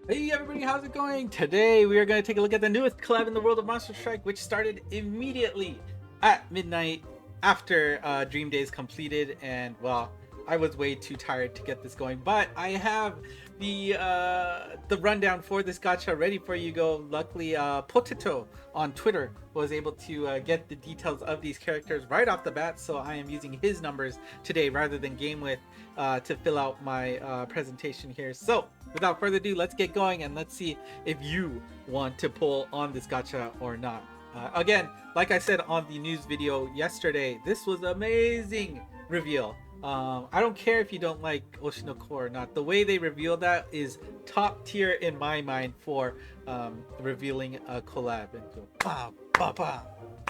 Hey everybody, how's it going? Today we are going to take a look at the newest collab in the world of Monster Strike, which started immediately at midnight after Dream Days completed. And well, I was way too tired to get this going, but I have the rundown for this gacha ready for you. Go. Luckily, Potato on Twitter was able to get the details of these characters right off the bat, so I am using his numbers today rather than Gamewith to fill out my presentation here. So without further ado, let's get going and let's see if you want to pull on this gacha or not. Again, like I said on the news video yesterday, this was amazing reveal. I don't care if you don't like Oshi No Ko or not. The way they reveal that is top tier in my mind for revealing a collab, and go ba ba ba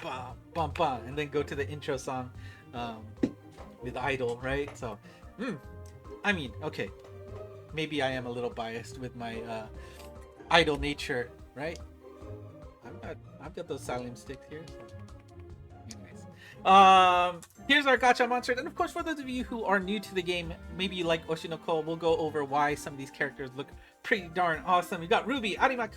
ba ba ba, and then go to the intro song um, with Idol, right? So, I mean, okay, maybe I am a little biased with my idol nature, right? I've got those Salim sticks here. So. Anyways, here's our gacha monsters, and of course, for those of you who are new to the game, maybe you like Oshi No Ko, we'll go over why some of these characters look pretty darn awesome. You got Ruby, Adima,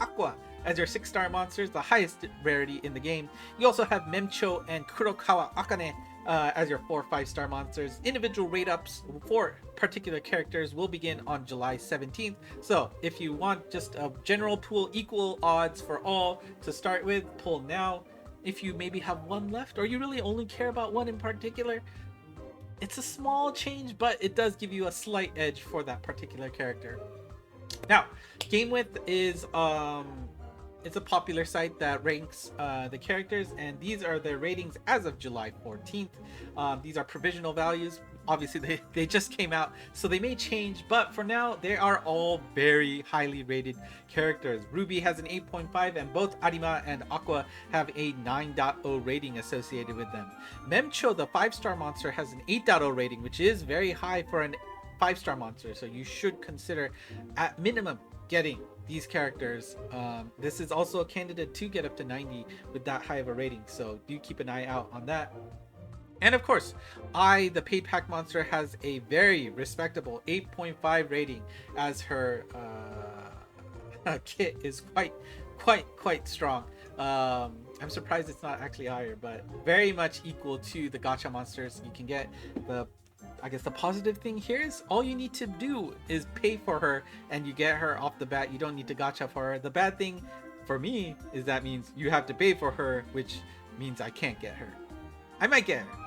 Aqua as your 6-star monsters, the highest rarity in the game. You also have Memcho and Kurokawa Akane as your 4 5-star monsters. Individual rate ups for particular characters will begin on July 17th. So if you want just a general pool, equal odds for all to start with, pull now. If you maybe have one left, or you really only care about one in particular, it's a small change, but it does give you a slight edge for that particular character. Now, Gamewith is it's a popular site that ranks the characters, and these are their ratings as of July 14th. These are provisional values. Obviously, they just came out, so they may change, but for now, they are all very highly rated characters. Ruby has an 8.5, and both Adima and Aqua have a 9.0 rating associated with them. Memcho, the 5-star monster, has an 8.0 rating, which is very high for an 5-star monster, so you should consider at minimum getting these characters. This is also a candidate to get up to 90 with that high of a rating, so do keep an eye out on that. And of course, the paid pack monster, has a very respectable 8.5 rating, as her kit is quite strong. I'm surprised it's not actually higher, but very much equal to the gacha monsters you can get. I guess the positive thing here is all you need to do is pay for her, and you get her off the bat. You don't need to gacha for her. The bad thing for me is that means you have to pay for her, which means I can't get her. I might get her.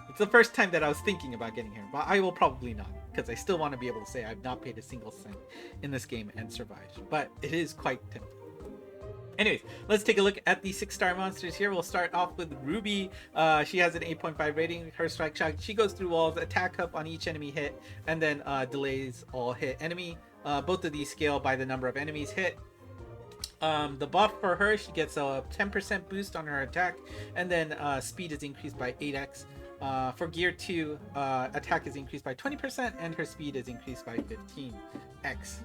It's the first time that I was thinking about getting her, but I will probably not, because I still want to be able to say I've not paid a single cent in this game and survived. But it is quite tempting. Anyways, let's take a look at the 6-star monsters here. We'll start off with Ruby. She has an 8.5 rating. Her strike shot, she goes through walls, attack up on each enemy hit, and then delays all hit enemy. Both of these scale by the number of enemies hit. The buff for her, she gets a 10% boost on her attack, and then speed is increased by 8x. For gear 2, attack is increased by 20%, and her speed is increased by 15x.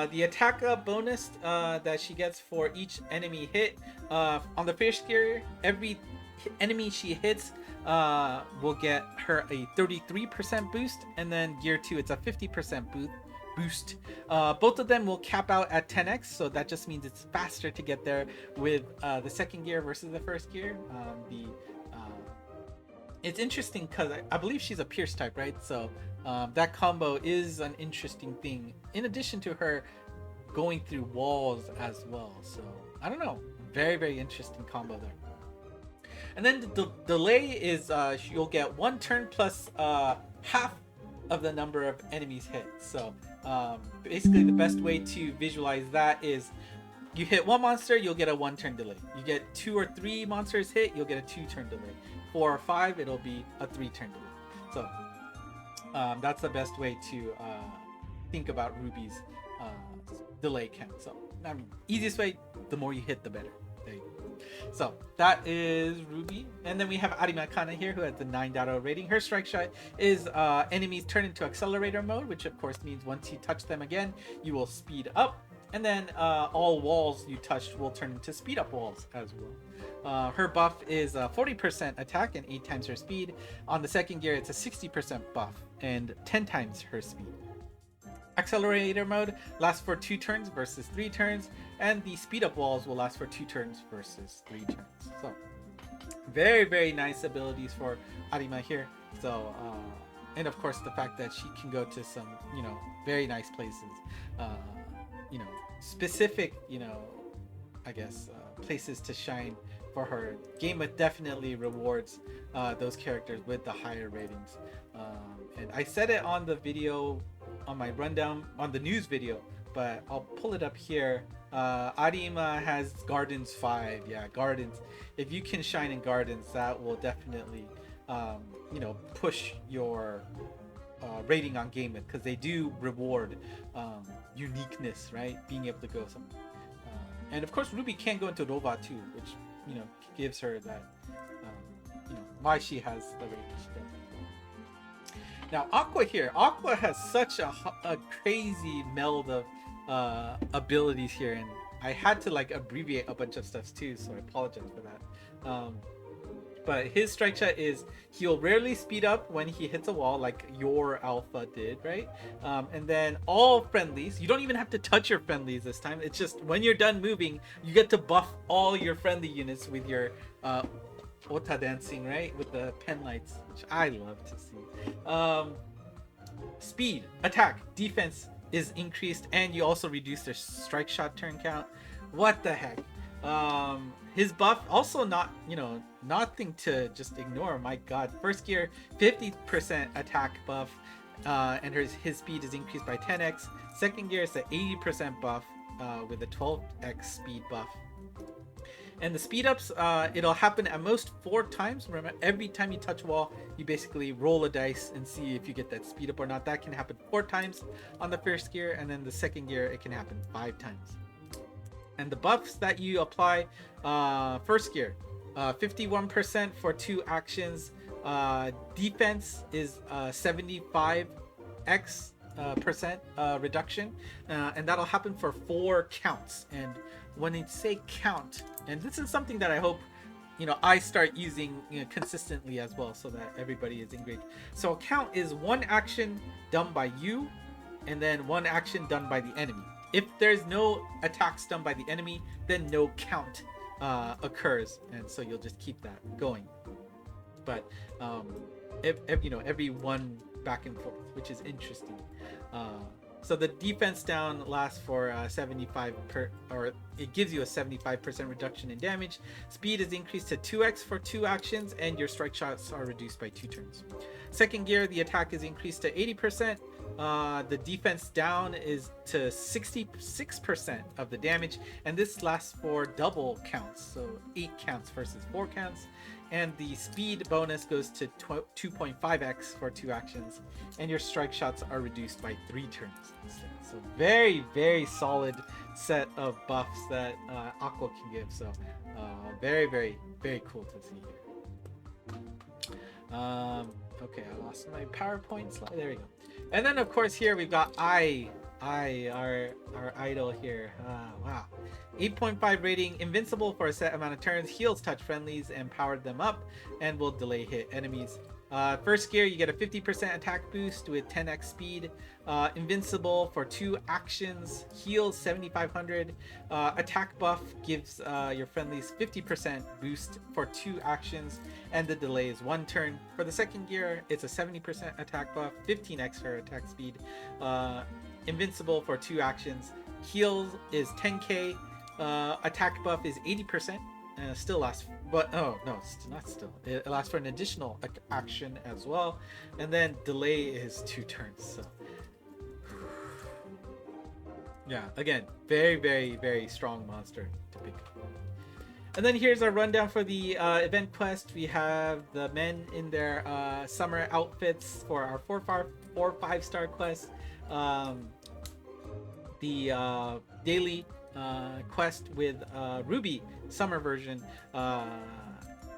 The attack bonus that she gets for each enemy hit, on the fish gear, every enemy she hits will get her a 33% boost, and then gear 2, it's a 50% boost. Both of them will cap out at 10x, so that just means it's faster to get there with the second gear versus the first gear. It's interesting because I believe she's a Pierce type, right? So that combo is an interesting thing, in addition to her going through walls as well. So I don't know, very interesting combo there. And then the delay is you'll get 1 turn plus half of the number of enemies hit. So basically the best way to visualize that is you hit one monster, you'll get a 1 turn delay. You get 2 or 3 monsters hit, you'll get a 2 turn delay. 4 or 5, it'll be a 3 turn delay. So that's the best way to think about Ruby's delay count. So easiest way, the more you hit, the better. There you go. So that is Ruby, and then we have Arima Kana here, who has the 9.0 rating. Her strike shot is enemies turn into accelerator mode, which of course means once you touch them again, you will speed up. And then all walls you touched will turn into speed up walls as well. Her buff is 40% attack and 8 times her speed. On the second gear, it's a 60% buff and 10 times her speed. accelerator mode lasts for 2 turns versus 3 turns, and the speed up walls will last for 2 turns versus 3 turns. So very nice abilities for Adima here. So and of course the fact that she can go to some, you know, very nice places, you know, specific, you know, I guess places to shine for her. Gamewith definitely rewards those characters with the higher ratings, and I said it on the video, on my rundown, on the news video, but I'll pull it up here. Adima has Gardens 5. Yeah, Gardens. If you can shine in Gardens, that will definitely, you know, push your rating on Gamewith, because they do reward uniqueness, right? Being able to go somewhere. And of course, Ruby can go into Rova too, which, you know, gives her that, you know, why she has the rating she does. Now Aqua here, Aqua has such a crazy meld of abilities here, and I had to like abbreviate a bunch of stuff too, so I apologize for that. But his strike shot is, he'll rarely speed up when he hits a wall like your alpha did, right? And then all friendlies, you don't even have to touch your friendlies this time. It's just when you're done moving, you get to buff all your friendly units with your Ota dancing, right? With the pen lights, which I love to see. Speed, attack, defense is increased, and you also reduce their strike shot turn count. What the heck? His buff also, not, you know, nothing to just ignore. My god, first gear 50% attack buff, and his speed is increased by 10x. Second gear is an 80% buff with a 12x speed buff. And the speed ups, it'll happen at most 4 times. Remember, every time you touch a wall, you basically roll a dice and see if you get that speed up or not. That can happen 4 times on the first gear, and then the second gear, it can happen 5 times. And the buffs that you apply, first gear, 51% for 2 actions. Defense is 75x percent reduction, and that'll happen for 4 counts. And when I say count, and this is something that I hope, you know, I start using, you know, consistently as well, so that everybody is engaged. So a count is 1 action done by you, and then 1 action done by the enemy. If there's no attacks done by the enemy, then no count occurs, and so you'll just keep that going. But if you know, every 1 back and forth, which is interesting. So the defense down lasts for 75 or it gives you a 75% reduction in damage. Speed is increased to 2x for 2 actions, and your strike shots are reduced by 2 turns. Second gear, the attack is increased to 80%. The defense down is to 66% of the damage, and this lasts for double counts, so 8 counts versus 4 counts. And the speed bonus goes to 2.5x for 2 actions, and your strike shots are reduced by 3 turns instead. So very solid set of buffs that Aqua can give. So very cool to see here. Okay, I lost my PowerPoint slide. There we go. And then of course here we've got our idol here. Wow. 8.5 rating, invincible for a set amount of turns, heals touch friendlies and powered them up, and will delay hit enemies. First gear, you get a 50% attack boost with 10x speed. Invincible for 2 actions, heals 7500. Attack buff gives your friendlies 50% boost for 2 actions, and the delay is 1 turn. For the second gear, it's a 70% attack buff, 15 extra attack speed. Invincible for 2 actions, heals is 10k. Attack buff is 80%. Still lasts, but oh no, not still. It lasts for an additional action as well, and then delay is 2 turns. So yeah, again, very strong monster to pick up. And then here's our rundown for the event quest. We have the men in their summer outfits for our 4-5-star quest. The daily quest with Ruby summer version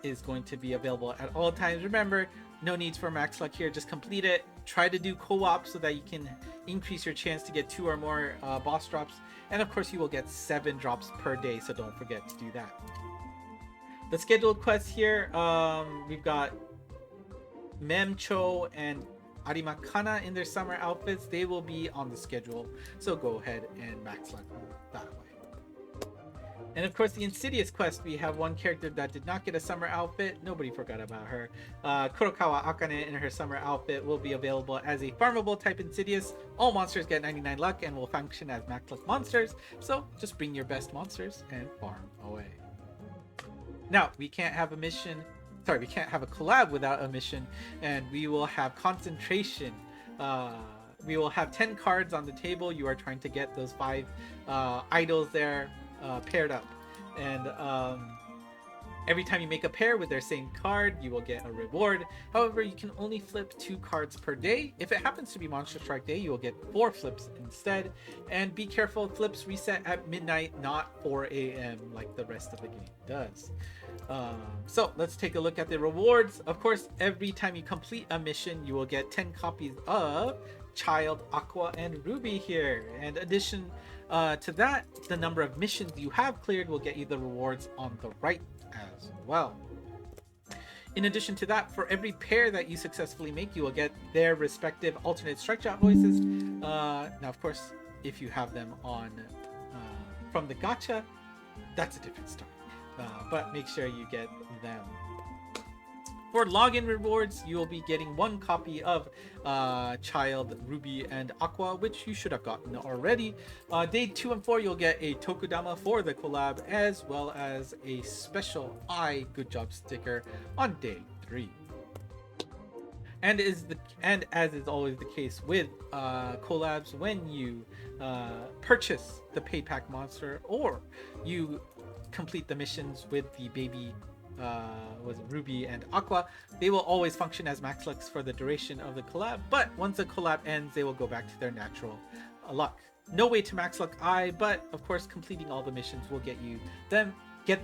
is going to be available at all times. Remember, no needs for max luck here. Just complete it. Try to do co-op so that you can increase your chance to get 2 or more boss drops. And of course, you will get 7 drops per day, so don't forget to do that. The scheduled quests here, we've got Mem Cho and Adima Kana in their summer outfits. They will be on the schedule, so go ahead and max luck that way. And of course, the Insidious quest, we have one character that did not get a summer outfit. Nobody forgot about her. Kurokawa Akane in her summer outfit will be available as a farmable type Insidious. All monsters get 99 luck and will function as max luck monsters. So just bring your best monsters and farm away. Now, we can't have a mission. Sorry, we can't have a collab without a mission. And we will have concentration. We will have 10 cards on the table. You are trying to get those 5 idols there paired up, and every time you make a pair with their same card, you will get a reward. However, you can only flip 2 cards per day. If it happens to be Monster Strike Day, you will get 4 flips instead. And be careful, flips reset at midnight, not 4 a.m. like the rest of the game does. So let's take a look at the rewards. Of course, every time you complete a mission, you will get 10 copies of Child, Aqua, and Ruby here. And addition to that, the number of missions you have cleared will get you the rewards on the right as well. In addition to that, for every pair that you successfully make, you will get their respective alternate strike shot voices. Now, of course, if you have them on from the gacha, that's a different story. But make sure you get them. For login rewards, you will be getting 1 copy of Child, Ruby, and Aqua, which you should have gotten already. Day 2 and 4, you'll get a Tokudama for the collab, as well as a special Good Job sticker on day 3. And as is always the case with collabs, when you purchase the pay pack monster or you complete the missions with the baby was Ruby and Aqua, they will always function as max lucks for the duration of the collab, but once the collab ends, they will go back to their natural luck. No way to max luck but of course completing all the missions will get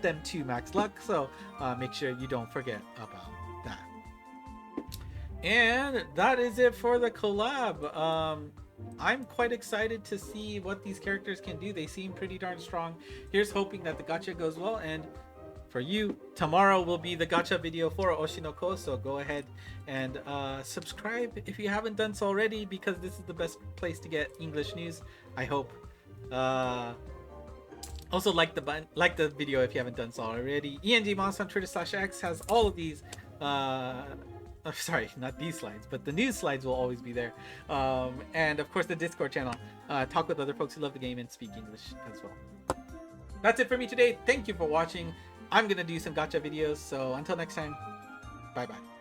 them to max luck, so make sure you don't forget about that. And that is it for the collab. I'm quite excited to see what these characters can do. They seem pretty darn strong. Here's hoping that the gacha goes well, and for you, tomorrow will be the gacha video for Oshi No Ko, so go ahead and subscribe if you haven't done so already, because this is the best place to get English news, I hope. Also like the video if you haven't done so already. ENGMonster on Twitter/X has all of these sorry, not these slides, but the news slides will always be there. And of course the Discord channel. Talk with other folks who love the game and speak English as well. That's it for me today. Thank you for watching. I'm gonna do some gacha videos, so until next time, bye bye.